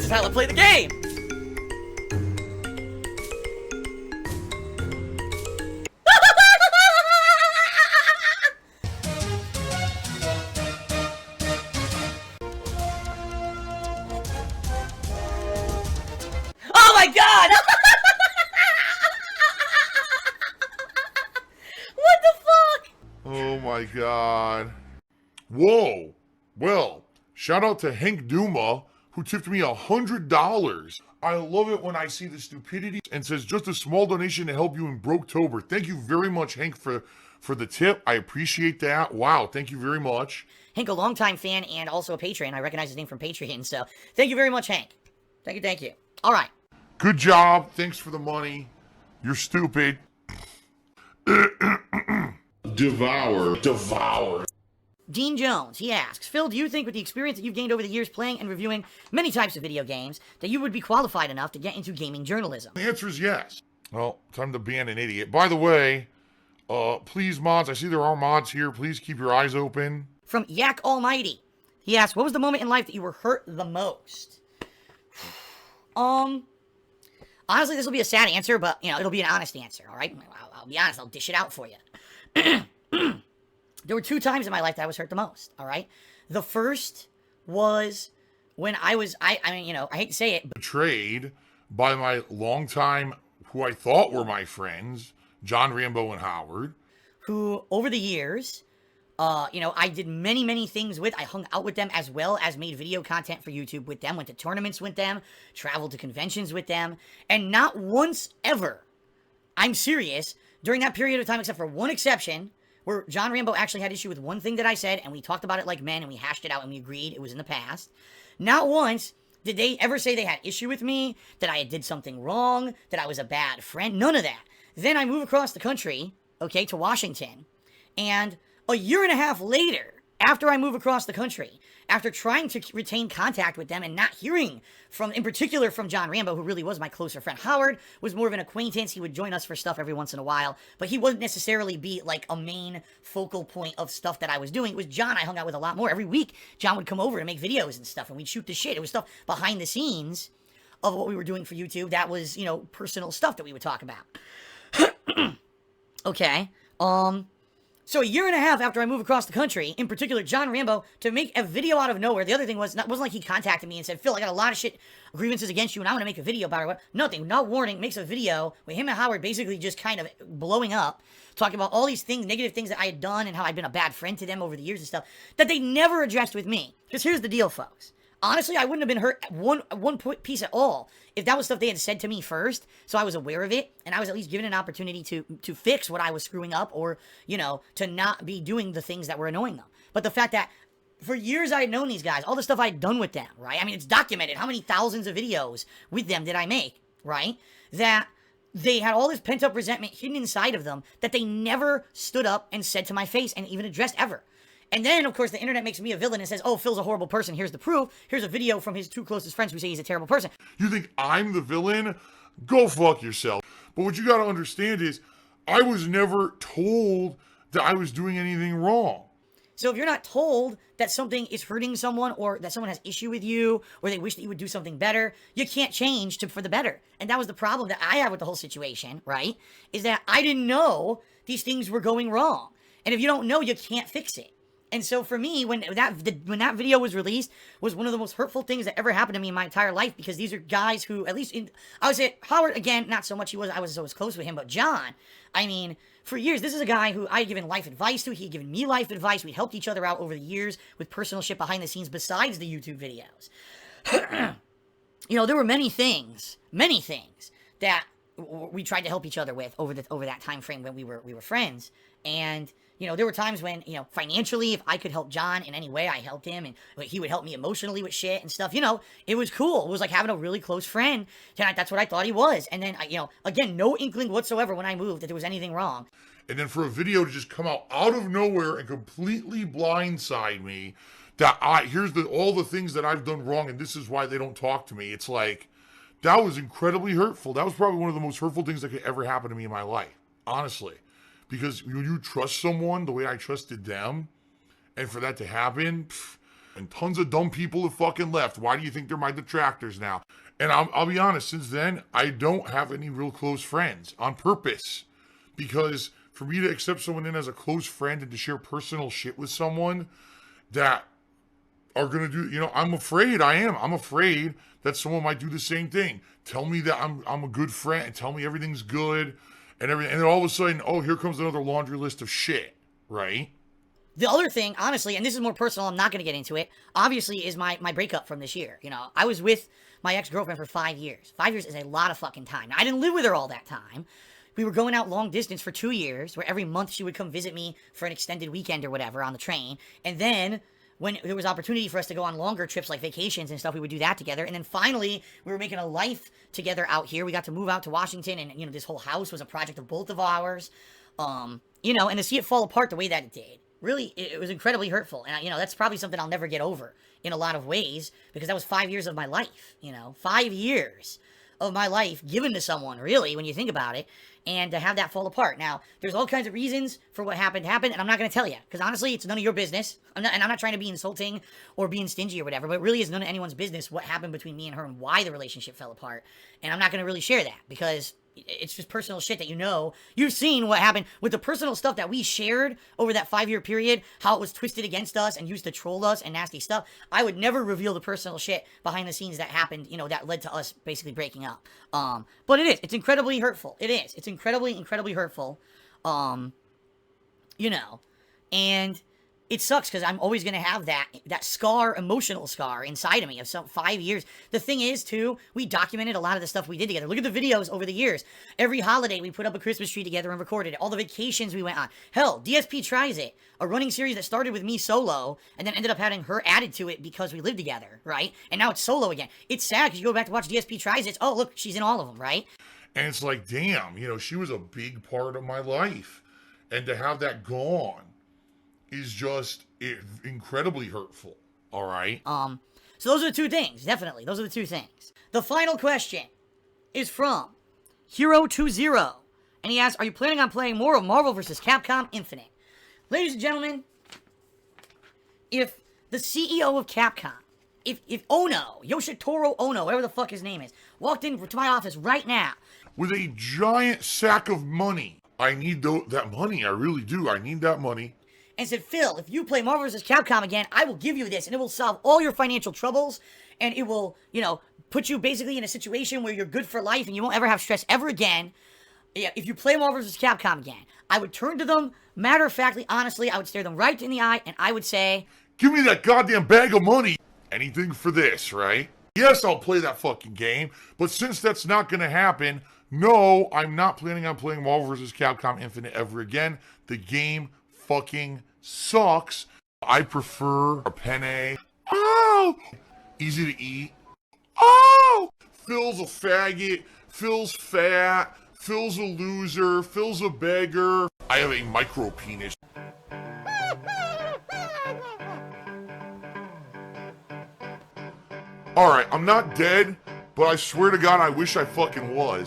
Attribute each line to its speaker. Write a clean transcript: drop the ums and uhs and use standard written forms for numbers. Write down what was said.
Speaker 1: is how I play the game. Oh my god! What the fuck?
Speaker 2: Oh my god. Whoa. Well, shout out to Hank Duma, who tipped me $100. I love it when I see the stupidity and says just a small donation to help you in Broketober. Thank you very much, Hank, for the tip. I appreciate that. Wow, thank you very much.
Speaker 1: Hank, a longtime fan and also a Patreon. I recognize his name from Patreon, so thank you very much, Hank. Thank you. All right.
Speaker 2: Good job. Thanks for the money. You're stupid. Devour.
Speaker 1: Dean Jones, he asks, Phil, do you think with the experience that you've gained over the years playing and reviewing many types of video games, that you would be qualified enough to get into gaming journalism?
Speaker 2: The answer is yes. Well, time to ban an idiot. By the way, please, mods, I see there are mods here. Please keep your eyes open.
Speaker 1: From Yak Almighty, he asks, what was the moment in life that you were hurt the most? Honestly, this will be a sad answer, but, you know, it'll be an honest answer, all right? I'll be honest. I'll dish it out for you. There were 2 times in my life that I was hurt the most, all right? The first was when I mean, you know, I hate to say it, but
Speaker 2: betrayed by my longtime, who I thought were my friends, John Rambo and Howard.
Speaker 1: Who, over the years, you know, I did many things with. I hung out with them as well as made video content for YouTube with them, went to tournaments with them, traveled to conventions with them, and not once ever, I'm serious, during that period of time, except for one exception, where John Rambo actually had issue with one thing that I said, and we talked about it like men, and we hashed it out, and we agreed it was in the past. Not once did they ever say they had issue with me, that I did something wrong, that I was a bad friend, none of that. Then I move across the country, okay, to Washington, and a year and a half later, after I move across the country, after trying to retain contact with them and not hearing from, in particular from John Rambo, who really was my closer friend. Howard was more of an acquaintance. He would join us for stuff every once in a while, but he wouldn't necessarily be like a main focal point of stuff that I was doing. It was John I hung out with a lot more. Every week, John would come over and make videos and stuff, and we'd shoot the shit. It was stuff behind the scenes of what we were doing for YouTube. That was, you know, personal stuff that we would talk about. Okay. So a year and a half after I moved across the country, in particular, John Rambo, to make a video out of nowhere. The other thing was, it wasn't like he contacted me and said, Phil, I got a lot of shit, grievances against you, and I want to make a video about it. Nothing, no warning, makes a video with him and Howard basically just kind of blowing up, talking about all these things, negative things that I had done and how I'd been a bad friend to them over the years and stuff, that they never addressed with me. Because here's the deal, folks. Honestly, I wouldn't have been hurt one piece at all if that was stuff they had said to me first, so I was aware of it, and I was at least given an opportunity to fix what I was screwing up, or, you know, to not be doing the things that were annoying them. But the fact that for years I had known these guys, all the stuff I'd done with them, right? I mean, it's documented. How many thousands of videos with them did I make, right? That they had all this pent-up resentment hidden inside of them that they never stood up and said to my face and even addressed ever. And then, of course, the internet makes me a villain and says, oh, Phil's a horrible person. Here's the proof. Here's a video from his 2 closest friends who say he's a terrible person.
Speaker 2: You think I'm the villain? Go fuck yourself. But what you gotta understand is, I was never told that I was doing anything wrong.
Speaker 1: So if you're not told that something is hurting someone, or that someone has issue with you, or they wish that you would do something better, you can't change for the better. And that was the problem that I had with the whole situation, right? Is that I didn't know these things were going wrong. And if you don't know, you can't fix it. And so for me, when that video was released, was one of the most hurtful things that ever happened to me in my entire life, because these are guys who, at least I would say, Howard, again, not so much I was always close with him, but John, I mean, for years, this is a guy who I had given life advice to. He had given me life advice. We helped each other out over the years with personal shit behind the scenes besides the YouTube videos. You know, there were many things that we tried to help each other with over that time frame when we were friends. And you know, there were times when, you know, financially, if I could help John in any way, I helped him, and he would help me emotionally with shit and stuff. You know, it was cool. It was like having a really close friend. That's what I thought he was. And then, you know, again, no inkling whatsoever when I moved that there was anything wrong.
Speaker 2: And then for a video to just come out of nowhere and completely blindside me, that here's all the things that I've done wrong, and this is why they don't talk to me. It's like, that was incredibly hurtful. That was probably one of the most hurtful things that could ever happen to me in my life, honestly. Because when you trust someone the way I trusted them, and for that to happen, And tons of dumb people have fucking left. Why do you think they're my detractors now? And I'll be honest, since then, I don't have any real close friends on purpose. Because for me to accept someone in as a close friend and to share personal shit with someone that are going to do, you know, I'm afraid that someone might do the same thing. Tell me that I'm a good friend and tell me everything's good and everything. And then all of a sudden, oh, here comes another laundry list of shit, right?
Speaker 1: The other thing, honestly, and this is more personal, I'm not going to get into it, obviously, is my breakup from this year. You know, I was with my ex-girlfriend for 5 years. 5 years is a lot of fucking time. Now, I didn't live with her all that time. We were going out long distance for 2 years, where every month she would come visit me for an extended weekend or whatever on the train. And then, when there was opportunity for us to go on longer trips like vacations and stuff, we would do that together. And then finally, we were making a life together out here. We got to move out to Washington, and, you know, this whole house was a project of both of ours. You know, and to see it fall apart the way that it did, really, it was incredibly hurtful. And, you know, that's probably something I'll never get over in a lot of ways, because that was 5 years of my life, you know, 5 years of my life given to someone, really, when you think about it, and to have that fall apart. Now, there's all kinds of reasons for what happened, and I'm not going to tell you, because honestly, it's none of your business. I'm not trying to be insulting or being stingy or whatever, but it really is none of anyone's business what happened between me and her and why the relationship fell apart. And I'm not going to really share that, because it's just personal shit that, you know, you've seen what happened with the personal stuff that we shared over that 5-year period, how it was twisted against us and used to troll us and nasty stuff. I would never reveal the personal shit behind the scenes that happened, you know, that led to us basically breaking up. But it's incredibly hurtful. It's incredibly hurtful. You know, and it sucks because I'm always going to have that scar, emotional scar inside of me of some 5 years. The thing is, too, we documented a lot of the stuff we did together. Look at the videos over the years. Every holiday, we put up a Christmas tree together and recorded it. All the vacations we went on. Hell, DSP Tries It, a running series that started with me solo and then ended up having her added to it because we lived together, right? And now it's solo again. It's sad because you go back to watch DSP Tries It. Oh, look, she's in all of them, right?
Speaker 2: And it's like, damn, you know, she was a big part of my life. And to have that gone is just incredibly hurtful, all right?
Speaker 1: So those are the two things, definitely. Those are the two things. The final question is from Hero20, and he asks, are you planning on playing more of Marvel vs. Capcom Infinite? Ladies and gentlemen, if the CEO of Capcom, if Ono, Yoshitoro Ono, whatever the fuck his name is, walked into my office right now
Speaker 2: with a giant sack of money, I need that money, I really do, I need that money,
Speaker 1: and said, Phil, if you play Marvel vs. Capcom again, I will give you this, and it will solve all your financial troubles, and it will, you know, put you basically in a situation where you're good for life, and you won't ever have stress ever again. Yeah, if you play Marvel vs. Capcom again, I would turn to them, matter-of-factly, honestly, I would stare them right in the eye, and I would say,
Speaker 2: give me that goddamn bag of money. Anything for this, right? Yes, I'll play that fucking game, but since that's not going to happen, no, I'm not planning on playing Marvel vs. Capcom Infinite ever again. The game fucking sucks. I prefer a penne. Oh! Easy to eat. Oh! Phil's a faggot. Phil's fat. Phil's a loser. Phil's a beggar. I have a micro penis. Alright, I'm not dead, but I swear to God, I wish I fucking was.